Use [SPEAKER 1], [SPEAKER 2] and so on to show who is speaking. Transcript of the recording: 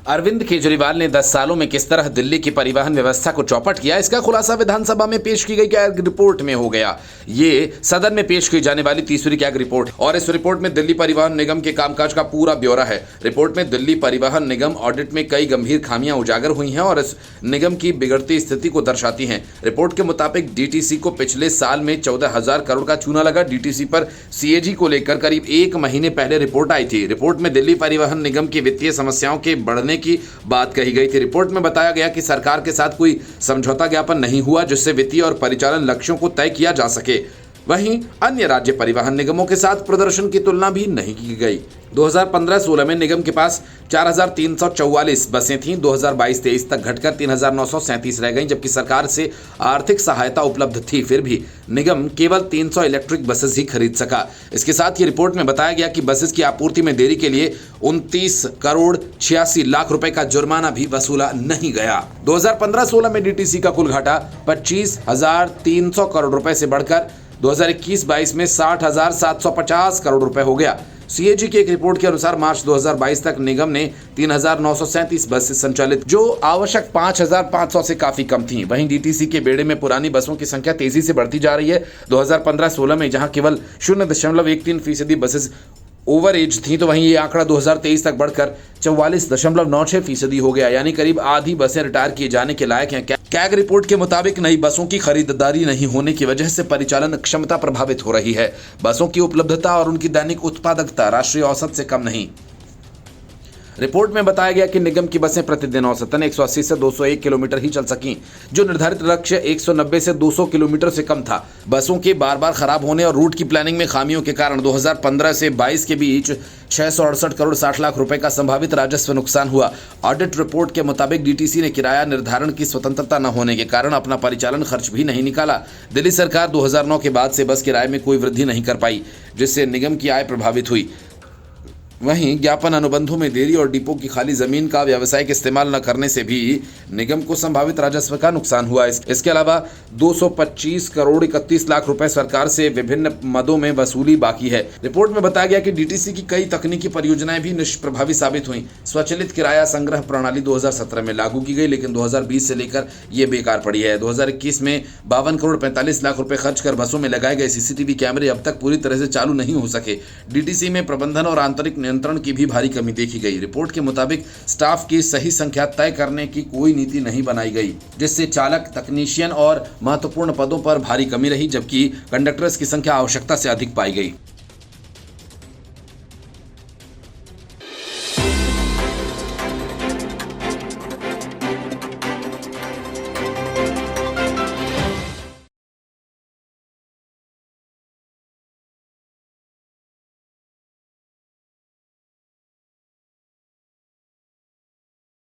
[SPEAKER 1] अरविंद केजरीवाल ने 10 सालों में किस तरह दिल्ली की परिवहन व्यवस्था को चौपट किया, इसका खुलासा विधानसभा में पेश की गई कैग रिपोर्ट में हो गया। ये सदन में पेश की जाने वाली तीसरी कैग रिपोर्ट और इस रिपोर्ट में दिल्ली परिवहन निगम के कामकाज का पूरा ब्यौरा है। रिपोर्ट में दिल्ली परिवहन निगम ऑडिट में कई गंभीर खामियां उजागर हुई हैं और इस निगम की बिगड़ती स्थिति को दर्शाती हैं। रिपोर्ट के मुताबिक डीटीसी को पिछले साल में 14,000 करोड़ का चूना लगा। डीटीसी पर सीएजी को लेकर करीब 1 महीने पहले रिपोर्ट आई थी। रिपोर्ट में दिल्ली परिवहन निगम की वित्तीय समस्याओं के बढ़ने की बात कही गई थी। रिपोर्ट में बताया गया कि सरकार के साथ कोई समझौता ज्ञापन नहीं हुआ जिससे वित्तीय और परिचालन लक्ष्यों को तय किया जा सके। वहीं अन्य राज्य परिवहन निगमों के साथ प्रदर्शन की तुलना भी नहीं की गई। 2015-16 में निगम के पास 4,344 बसें थीं। 2022-23 तक घटकर 3,937 रह गईं, जबकि सरकार से आर्थिक सहायता उपलब्ध थी। फिर भी निगम केवल 300 इलेक्ट्रिक बसेस ही खरीद सका। इसके साथ ही रिपोर्ट में बताया गया कि बसेस की आपूर्ति में देरी के लिए 29 करोड़ 86 लाख रुपए का जुर्माना भी वसूला नहीं गया। 2015-16 में डीटीसी का कुल घाटा 25,300 करोड़ रुपए से बढ़कर 2021-22 में 60,750 करोड़ रुपए हो गया। सीएजी की एक रिपोर्ट के अनुसार मार्च 2022 तक निगम ने 3,937 बसें संचालित, जो आवश्यक 5,500 से काफी कम थीं। वहीं डीटीसी के बेड़े में पुरानी बसों की संख्या तेजी से बढ़ती जा रही है। 2015-16 में जहां केवल 0.13% बसेस ओवर एज थी, तो वहीं ये आंकड़ा 2023 तक बढ़कर 44.96% हो गया, यानी करीब आधी बसें रिटायर किए जाने के लायक हैं। कैग रिपोर्ट के मुताबिक नई बसों की खरीदारी नहीं होने की वजह से परिचालन क्षमता प्रभावित हो रही है। बसों की उपलब्धता और उनकी दैनिक उत्पादकता राष्ट्रीय औसत से कम नहीं। रिपोर्ट में बताया गया कि निगम की बसें प्रतिदिन औसतन 180 से 201 किलोमीटर ही चल सकीं, जो निर्धारित लक्ष्य 190 से 200 किलोमीटर से कम था। बसों के बार बार खराब होने और रूट की प्लानिंग में खामियों के कारण 2015 से 22 के बीच 668 करोड़ 60 लाख रुपए का संभावित राजस्व नुकसान हुआ। ऑडिट रिपोर्ट के मुताबिक डीटीसी ने किराया निर्धारण की स्वतंत्रता न होने के कारण अपना परिचालन खर्च भी नहीं निकाला। दिल्ली सरकार 2009 के बाद से बस किराए में कोई वृद्धि नहीं कर पाई, जिससे निगम की आय प्रभावित हुई। वहीं ज्ञापन अनुबंधों में देरी और डिपो की खाली जमीन का व्यावसायिक इस्तेमाल न करने से भी निगम को संभावित राजस्व का नुकसान हुआ। इसके अलावा 225 करोड़ 31 लाख रुपए सरकार से विभिन्न मदों में वसूली बाकी है। रिपोर्ट में बताया गया कि डीटीसी की कई तकनीकी परियोजनाएं भी निष्प्रभावी साबित हुई। स्वचालित किराया संग्रह प्रणाली 2017 में लागू की गई, लेकिन 2020 से लेकर ये बेकार पड़ी है। 2021 में 52 करोड़ 45 लाख रुपए खर्च कर बसों में लगाए गए सीसीटीवी कैमरे अब तक पूरी तरह से चालू नहीं हो सके। डीटीसी में प्रबंधन और आंतरिक नियंत्रण की भी भारी कमी देखी गई। रिपोर्ट के मुताबिक स्टाफ की सही संख्या तय करने की कोई नीति नहीं बनाई गई, जिससे चालक, तकनीशियन और महत्वपूर्ण पदों पर भारी कमी रही, जबकि कंडक्टर्स की संख्या आवश्यकता से अधिक पाई गई।